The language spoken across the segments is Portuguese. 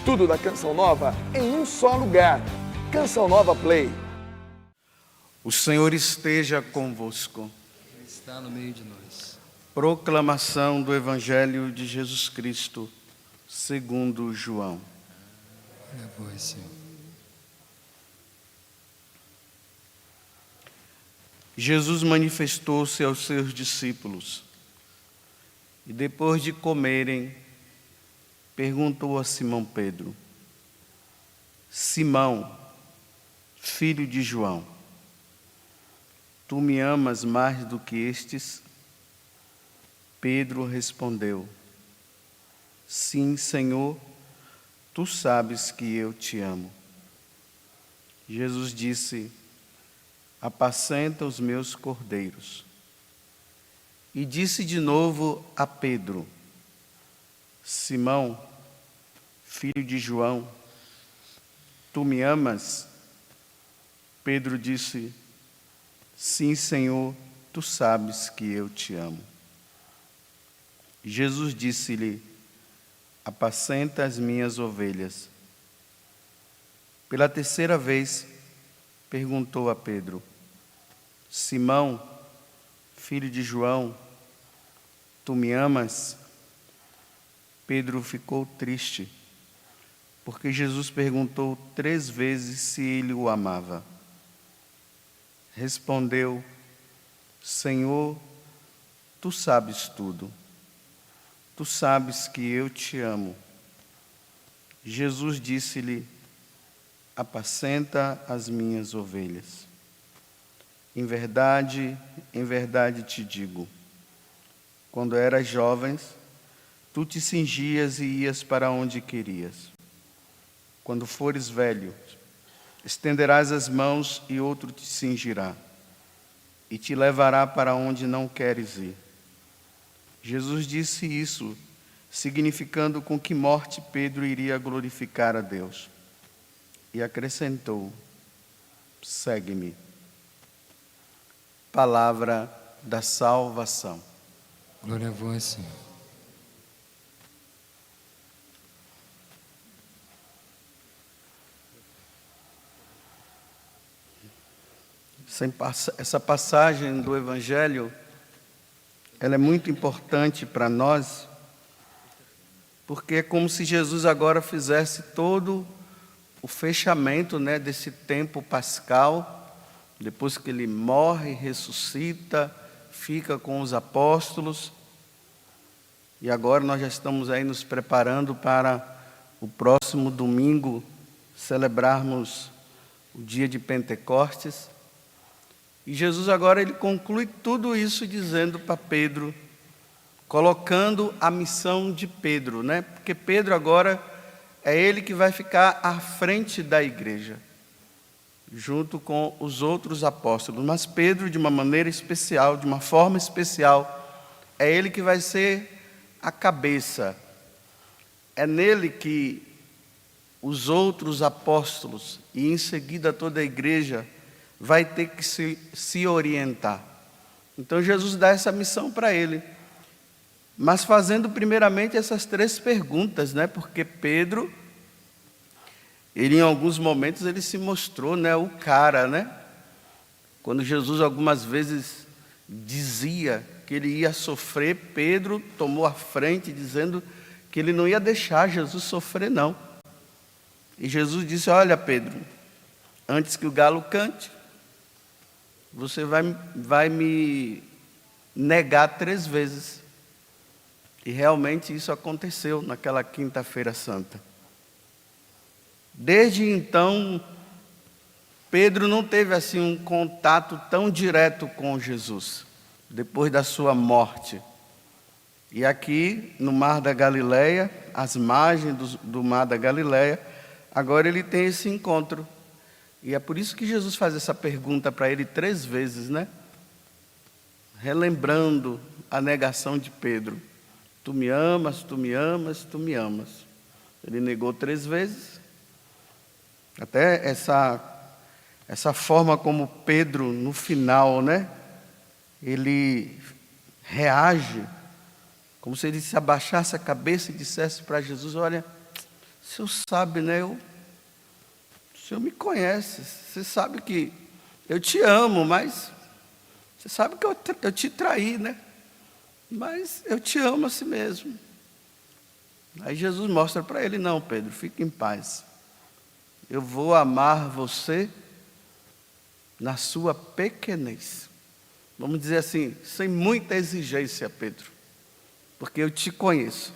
Tudo da Canção Nova em um só lugar. Canção Nova Play. O Senhor esteja convosco. Está no meio de nós. Proclamação do Evangelho de Jesus Cristo, segundo João. Glória a vós, Senhor. Jesus manifestou-se aos seus discípulos e, depois de comerem, perguntou a Simão Pedro: Simão, filho de João, tu me amas mais do que estes? Pedro respondeu: Sim, Senhor, tu sabes que eu te amo. Jesus disse: Apacenta os meus cordeiros. E disse de novo a Pedro: Simão, filho de João, tu me amas? Pedro disse: Sim, Senhor, tu sabes que eu te amo. Jesus disse-lhe: Apacenta as minhas ovelhas. Pela terceira vez, perguntou a Pedro: Simão, filho de João, tu me amas? Pedro ficou triste, porque Jesus perguntou 3 vezes se ele o amava. Respondeu: Senhor, tu sabes tudo. Tu sabes que eu te amo. Jesus disse-lhe: Apacenta as minhas ovelhas. Em verdade te digo, quando eras jovem, tu te cingias e ias para onde querias. Quando fores velho, estenderás as mãos e outro te cingirá e te levará para onde não queres ir. Jesus disse isso, significando com que morte Pedro iria glorificar a Deus. E acrescentou: segue-me. Palavra da salvação. Glória a vós, Senhor. Essa passagem do Evangelho, ela é muito importante para nós, porque é como se Jesus agora fizesse todo o fechamento, desse tempo pascal, depois que ele morre, ressuscita, fica com os apóstolos, e agora nós já estamos aí nos preparando para o próximo domingo celebrarmos o dia de Pentecostes. E Jesus agora ele conclui tudo isso dizendo para Pedro, colocando a missão de Pedro, Porque Pedro agora é ele que vai ficar à frente da igreja, junto com os outros apóstolos. Mas Pedro, de uma maneira especial, de uma forma especial, é ele que vai ser a cabeça. É nele que os outros apóstolos e em seguida toda a igreja vai ter que se orientar. Então Jesus dá essa missão para ele, mas fazendo primeiramente essas 3 perguntas, Porque Pedro, ele em alguns momentos ele se mostrou, o cara, Quando Jesus algumas vezes dizia que ele ia sofrer, Pedro tomou a frente dizendo que ele não ia deixar Jesus sofrer, não. E Jesus disse: olha, Pedro, antes que o galo cante, você vai me negar 3 vezes. E realmente isso aconteceu naquela quinta-feira santa. Desde então, Pedro não teve assim um contato tão direto com Jesus, depois da sua morte. E aqui no Mar da Galileia, às margens do Mar da Galileia, agora ele tem esse encontro. E é por isso que Jesus faz essa pergunta para ele 3 vezes, Relembrando a negação de Pedro. Tu me amas, tu me amas, tu me amas. Ele negou 3 vezes. Até essa forma como Pedro, no final, ele reage, como se ele se abaixasse a cabeça e dissesse para Jesus: olha, O senhor sabe, né? O senhor me conhece. Você sabe que eu te amo, mas você sabe que eu te traí, né? Mas eu te amo assim mesmo. Aí Jesus mostra para ele: não, Pedro, fique em paz. Eu vou amar você na sua pequenez. Vamos dizer assim, sem muita exigência, Pedro, porque eu te conheço.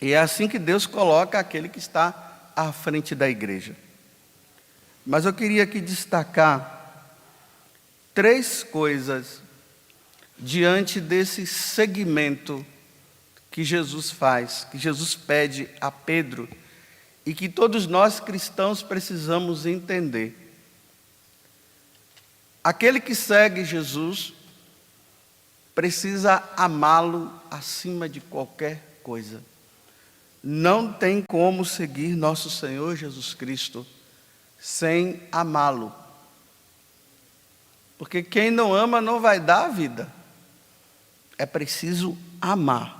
E é assim que Deus coloca aquele que está à frente da igreja. Mas eu queria aqui destacar 3 coisas diante desse segmento que Jesus faz, que Jesus pede a Pedro, e que todos nós cristãos precisamos entender. Aquele que segue Jesus precisa amá-lo acima de qualquer coisa. Não tem como seguir nosso Senhor Jesus Cristo sem amá-lo. Porque quem não ama não vai dar a vida. É preciso amar.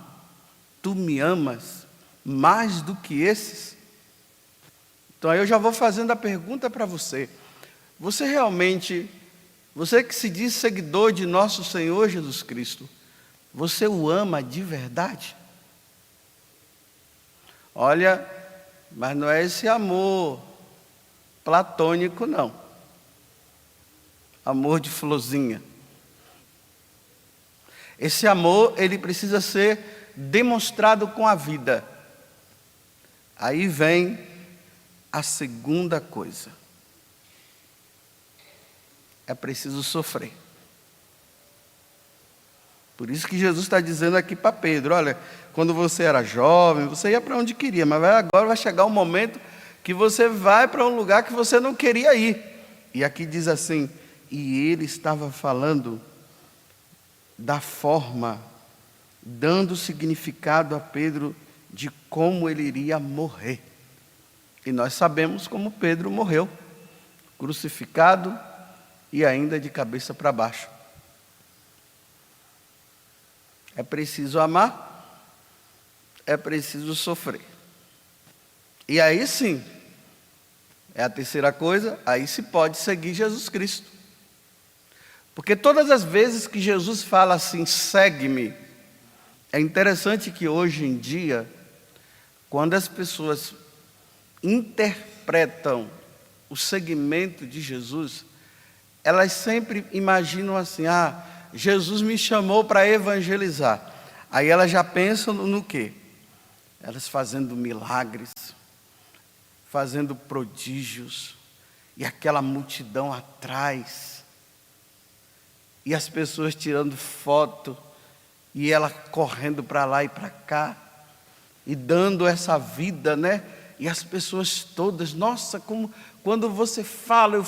Tu me amas mais do que esses? Então aí eu já vou fazendo a pergunta para você. Você que se diz seguidor de nosso Senhor Jesus Cristo, você o ama de verdade? Olha, mas não é esse amor platônico, não. Amor de florzinha. Esse amor, ele precisa ser demonstrado com a vida. Aí vem a segunda coisa. É preciso sofrer. Por isso que Jesus está dizendo aqui para Pedro: olha, quando você era jovem, você ia para onde queria, mas agora vai chegar um momento que você vai para um lugar que você não queria ir. E aqui diz assim: e ele estava falando da forma, dando significado a Pedro de como ele iria morrer. E nós sabemos como Pedro morreu, crucificado e ainda de cabeça para baixo. É preciso amar, é preciso sofrer. E aí sim, é a terceira coisa, aí se pode seguir Jesus Cristo. Porque todas as vezes que Jesus fala assim, segue-me, é interessante que hoje em dia, quando as pessoas interpretam o segmento de Jesus, elas sempre imaginam assim: Jesus me chamou para evangelizar. Aí elas já pensam no quê? Elas fazendo milagres, fazendo prodígios, e aquela multidão atrás, e as pessoas tirando foto, e ela correndo para lá e para cá, e dando essa vida, né? E as pessoas todas, nossa, como quando você fala,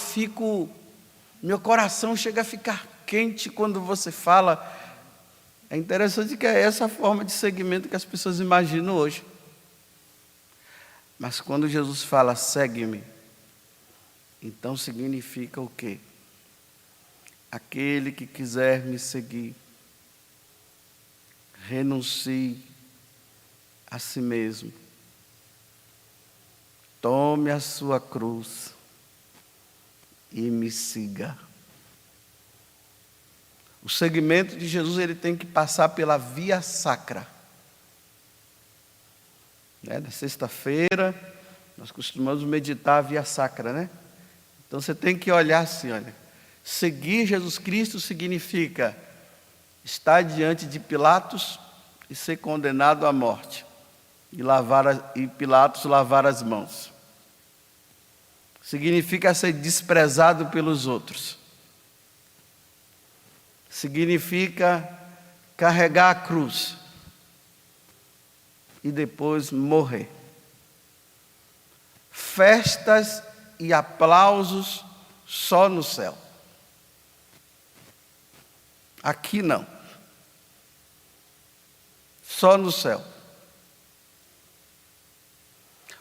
meu coração chega a ficar quente quando você fala. É interessante que é essa forma de segmento que as pessoas imaginam hoje. Mas quando Jesus fala, segue-me, então significa o quê? Aquele que quiser me seguir, renuncie a si mesmo. Tome a sua cruz e me siga. O segmento de Jesus, ele tem que passar pela via sacra. Na sexta-feira, nós costumamos meditar a via sacra, né? Então você tem que olhar assim, olha. Seguir Jesus Cristo significa estar diante de Pilatos e ser condenado à morte. E Pilatos lavar as mãos. Significa ser desprezado pelos outros. Significa carregar a cruz e depois morrer. Festas e aplausos só no céu. Aqui não. Só no céu.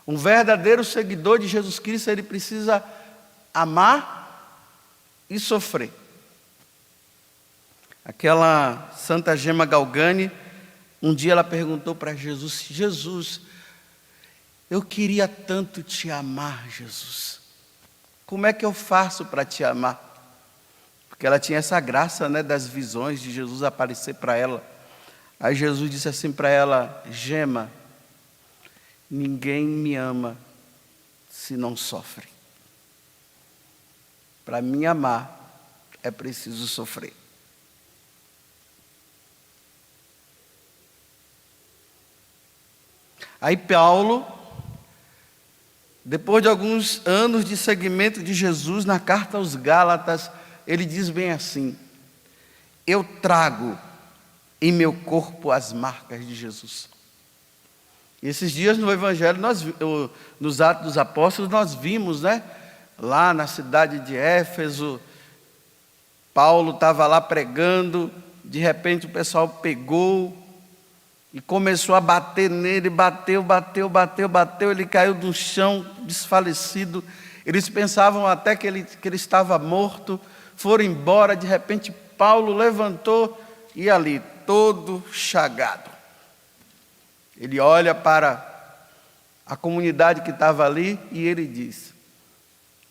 Um verdadeiro seguidor de Jesus Cristo, ele precisa amar e sofrer. Aquela Santa Gema Galgani, um dia ela perguntou para Jesus: Jesus, eu queria tanto te amar, Jesus. Como é que eu faço para te amar? Porque ela tinha essa graça, né, das visões de Jesus aparecer para ela. Aí Jesus disse assim para ela: Gema, ninguém me ama se não sofre. Para me amar, é preciso sofrer. Aí Paulo, depois de alguns anos de seguimento de Jesus, na carta aos Gálatas, ele diz bem assim: eu trago em meu corpo as marcas de Jesus. E esses dias no Evangelho, nos Atos dos Apóstolos, nós vimos, né? Lá na cidade de Éfeso, Paulo estava lá pregando, de repente o pessoal pegou e começou a bater nele, bateu, ele caiu do chão, desfalecido. Eles pensavam até que ele estava morto, foram embora, de repente Paulo levantou e ali, todo chagado. Ele olha para a comunidade que estava ali e ele diz: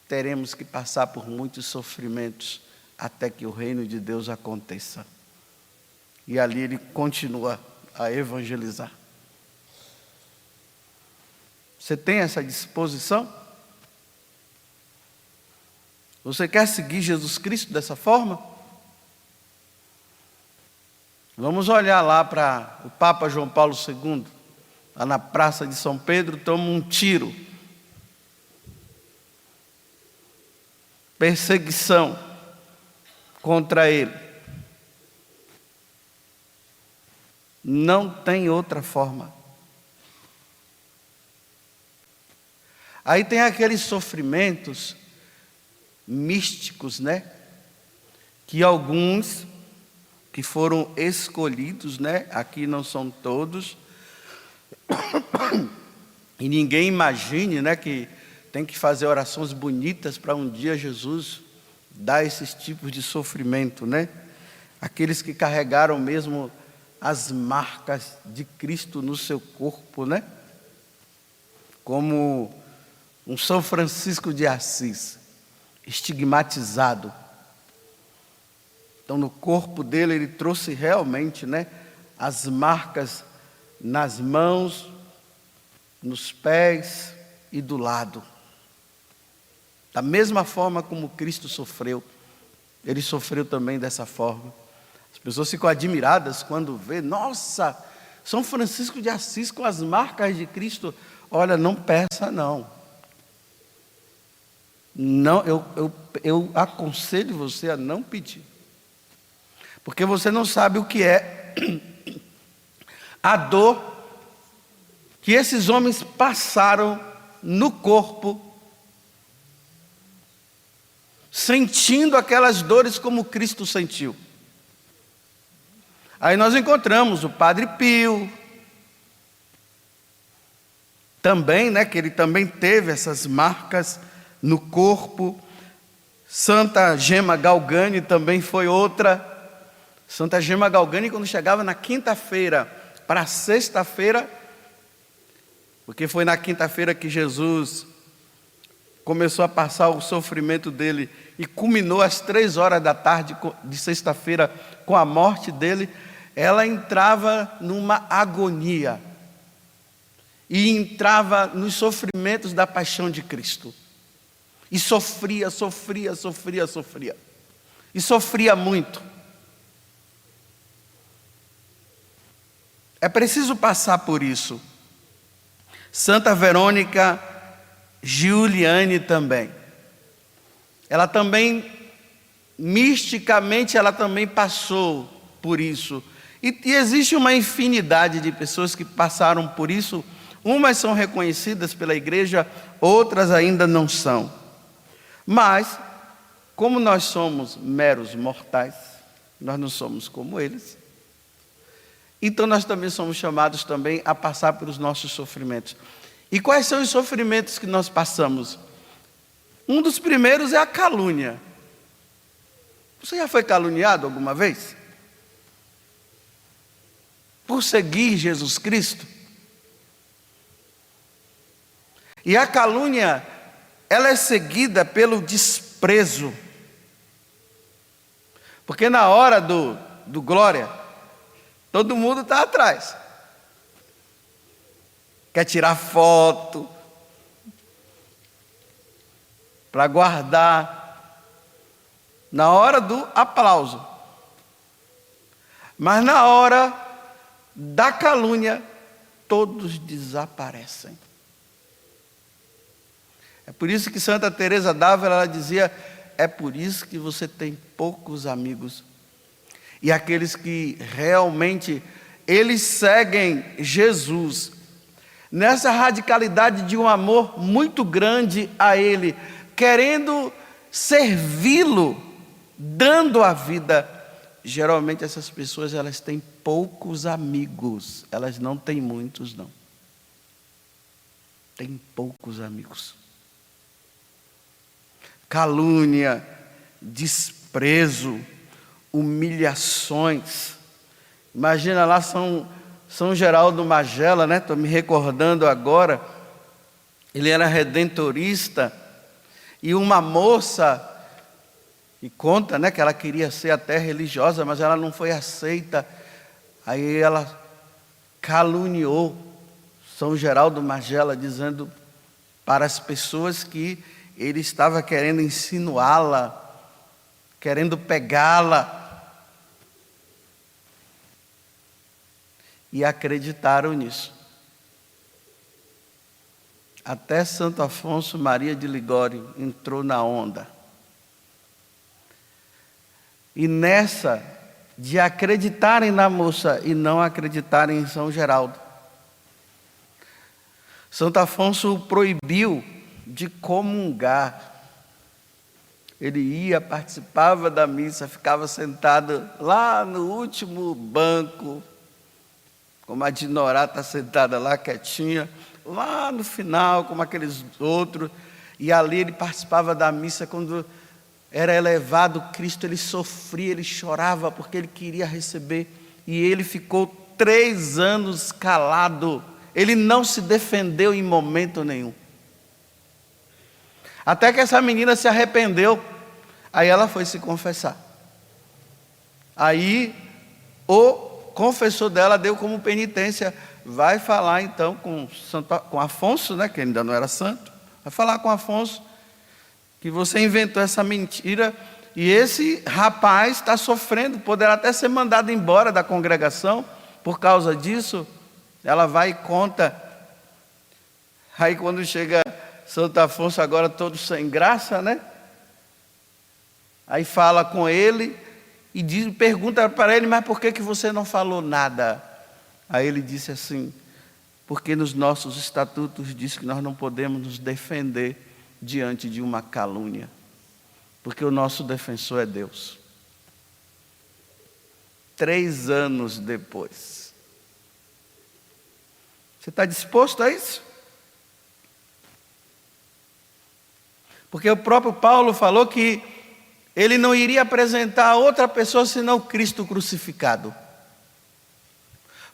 teremos que passar por muitos sofrimentos até que o reino de Deus aconteça. E ali ele continua a evangelizar. Você tem essa disposição? Você quer seguir Jesus Cristo dessa forma? Vamos olhar lá para o Papa João Paulo II, lá na Praça de São Pedro, toma um tiro. Perseguição contra ele. Não tem outra forma. Aí tem aqueles sofrimentos místicos, né? Que alguns que foram escolhidos, né? Aqui não são todos. E ninguém imagine, né, que tem que fazer orações bonitas para um dia Jesus dar esses tipos de sofrimento, né? Aqueles que carregaram mesmo as marcas de Cristo no seu corpo, né? Como um São Francisco de Assis, estigmatizado. Então, no corpo dele, ele trouxe realmente, né, as marcas nas mãos, nos pés e do lado. Da mesma forma como Cristo sofreu, ele sofreu também dessa forma. As pessoas ficam admiradas quando vê, nossa, São Francisco de Assis com as marcas de Cristo. Olha, não peça não. Não, eu aconselho você a não pedir. Porque você não sabe o que é a dor que esses homens passaram no corpo, sentindo aquelas dores como Cristo sentiu. Aí nós encontramos o Padre Pio, também, né, que ele também teve essas marcas no corpo. Santa Gema Galgani também foi outra. Santa Gema Galgani, quando chegava na quinta-feira para sexta-feira, porque foi na quinta-feira que Jesus começou a passar o sofrimento dele e culminou às 3 horas da tarde de sexta-feira com a morte dele, ela entrava numa agonia e entrava nos sofrimentos da paixão de Cristo e sofria. E sofria muito. É preciso passar por isso. Santa Verônica Giuliani também. Ela também, misticamente, ela também passou por isso. E existe uma infinidade de pessoas que passaram por isso. Umas são reconhecidas pela igreja, outras ainda não são. Mas, como nós somos meros mortais, nós não somos como eles. Então nós também somos chamados também a passar pelos nossos sofrimentos. E quais são os sofrimentos que nós passamos? Um dos primeiros é a calúnia. Você já foi caluniado alguma vez? Por seguir Jesus Cristo? E a calúnia, ela é seguida pelo desprezo. Porque na hora do glória, todo mundo está atrás. Quer tirar foto, para guardar, na hora do aplauso. Mas na hora da calúnia, todos desaparecem. É por isso que Santa Teresa d'Ávila, ela dizia: é por isso que você tem poucos amigos. E aqueles que realmente, eles seguem Jesus, nessa radicalidade de um amor muito grande a Ele, querendo servi-lo, dando a vida. Geralmente essas pessoas, elas têm poucos amigos, elas não têm muitos, não. Tem poucos amigos. Calúnia, desprezo, humilhações. Imagina lá São Geraldo Magela, né? Estou me recordando agora. Ele era redentorista. E uma moça, e conta, né, que ela queria ser até religiosa, mas ela não foi aceita. Aí ela caluniou São Geraldo Magela, dizendo para as pessoas que ele estava querendo insinuá-la, querendo pegá-la. E acreditaram nisso. Até Santo Afonso Maria de Ligório entrou na onda. E nessa de acreditarem na moça e não acreditarem em São Geraldo, Santo Afonso o proibiu de comungar. Ele ia, participava da missa, ficava sentado lá no último banco, como a Dinorá está sentada lá quietinha, lá no final, como aqueles outros, e ali ele participava da missa. Quando era elevado Cristo, ele sofria, ele chorava, porque ele queria receber, e ele ficou 3 anos calado, ele não se defendeu em momento nenhum, até que essa menina se arrependeu, aí ela foi se confessar, aí o confessor dela deu como penitência: vai falar então com Afonso, né, que ainda não era santo, vai falar com Afonso que você inventou essa mentira e esse rapaz está sofrendo, poderá até ser mandado embora da congregação por causa disso. Ela vai e conta. Aí quando chega Santo Afonso, agora todo sem graça, né? Aí fala com ele e pergunta para ele: mas por que você não falou nada? Aí ele disse assim: porque nos nossos estatutos diz que nós não podemos nos defender diante de uma calúnia, porque o nosso defensor é Deus. 3 anos depois. Você está disposto a isso? Porque o próprio Paulo falou que ele não iria apresentar outra pessoa senão Cristo crucificado.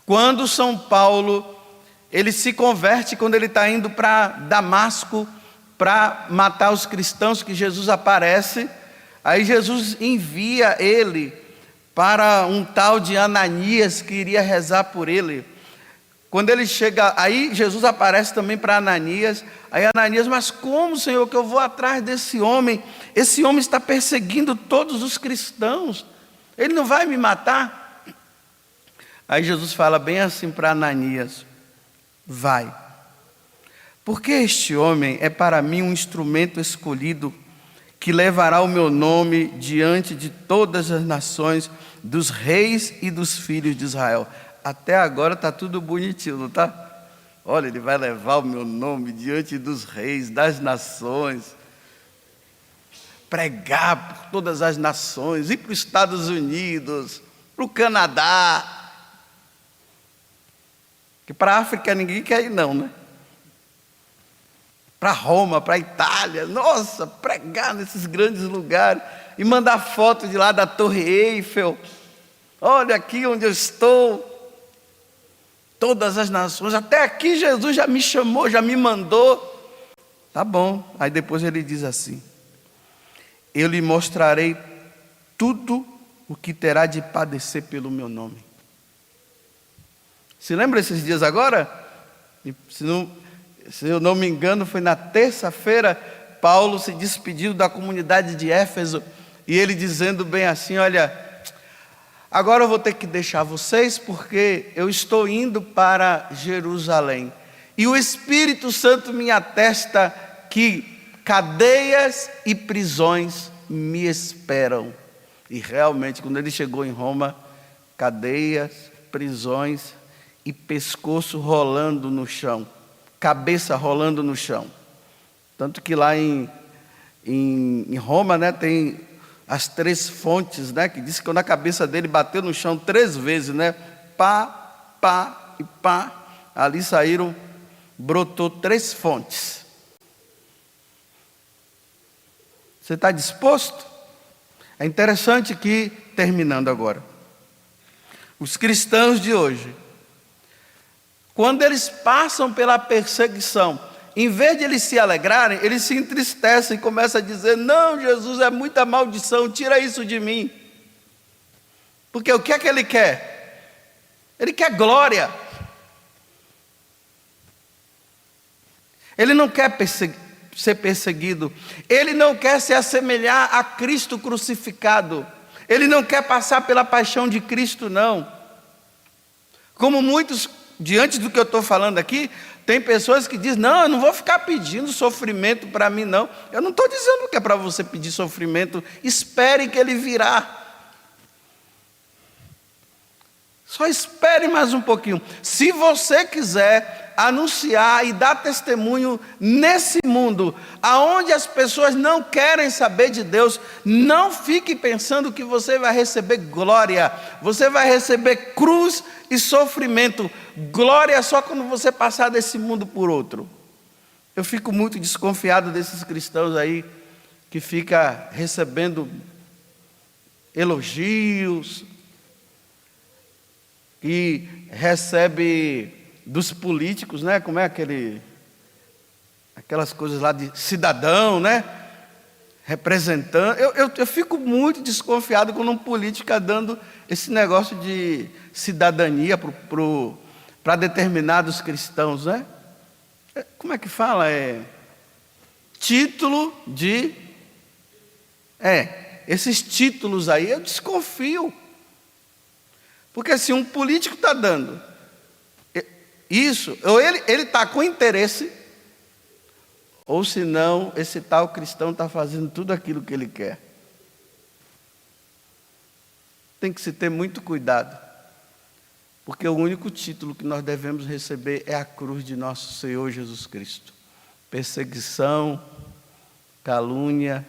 Quando São Paulo, ele se converte, quando ele está indo para Damasco para matar os cristãos, que Jesus aparece, aí Jesus envia ele para um tal de Ananias, que iria rezar por ele. Quando ele chega, aí Jesus aparece também para Ananias. Aí Ananias: mas como, Senhor, que eu vou atrás desse homem? Esse homem está perseguindo todos os cristãos, ele não vai me matar? Aí Jesus fala bem assim para Ananias: vai, porque este homem é para mim um instrumento escolhido, que levará o meu nome diante de todas as nações, dos reis e dos filhos de Israel. Até agora está tudo bonitinho, não está? Olha, ele vai levar o meu nome diante dos reis, das nações, pregar por todas as nações, ir para os Estados Unidos, para o Canadá, que para a África ninguém quer ir não, né? Para Roma, para a Itália, nossa, pregar nesses grandes lugares, e mandar foto de lá da Torre Eiffel, olha aqui onde eu estou, todas as nações, até aqui Jesus já me chamou, já me mandou. Tá bom. Aí depois ele diz assim: eu lhe mostrarei tudo o que terá de padecer pelo meu nome. Se lembra esses dias agora? Se eu não me engano, foi na terça-feira, Paulo se despediu da comunidade de Éfeso, e ele dizendo bem assim: olha, agora eu vou ter que deixar vocês, porque eu estou indo para Jerusalém, e o Espírito Santo me atesta que cadeias e prisões me esperam. E realmente, quando ele chegou em Roma, cadeias, prisões e pescoço rolando no chão, cabeça rolando no chão. Tanto que lá em Roma, né, tem as 3 fontes, né, que diz que quando a cabeça dele bateu no chão 3 vezes, né, pá, pá e pá, ali brotou 3 fontes. Você está disposto? É interessante que, terminando agora, os cristãos de hoje, quando eles passam pela perseguição, em vez de eles se alegrarem, eles se entristecem e começam a dizer: não, Jesus, é muita maldição, tira isso de mim. Porque o que é que ele quer? Ele quer glória. Ele não quer ser perseguido. Ele não quer se assemelhar a Cristo crucificado. Ele não quer passar pela paixão de Cristo, não. Como muitos, diante do que eu estou falando aqui, tem pessoas que dizem: não, eu não vou ficar pedindo sofrimento para mim, não. Eu não estou dizendo que é para você pedir sofrimento. Espere que ele virá. Só espere mais um pouquinho. Se você quiser anunciar e dar testemunho nesse mundo, aonde as pessoas não querem saber de Deus, não fique pensando que você vai receber glória. Você vai receber cruz e sofrimento. Glória só quando você passar desse mundo por outro. Eu fico muito desconfiado desses cristãos aí que fica recebendo elogios, que recebe dos políticos, né? Como é aquelas coisas lá de cidadão, né? Representando. Eu fico muito desconfiado quando um político está dando esse negócio de cidadania para determinados cristãos, né? Como é que fala? Título de... esses títulos aí eu desconfio. Porque se um político está dando isso, ou ele está com interesse, ou se não, esse tal cristão está fazendo tudo aquilo que ele quer. Tem que se ter muito cuidado, porque o único título que nós devemos receber é a cruz de nosso Senhor Jesus Cristo. Perseguição, calúnia,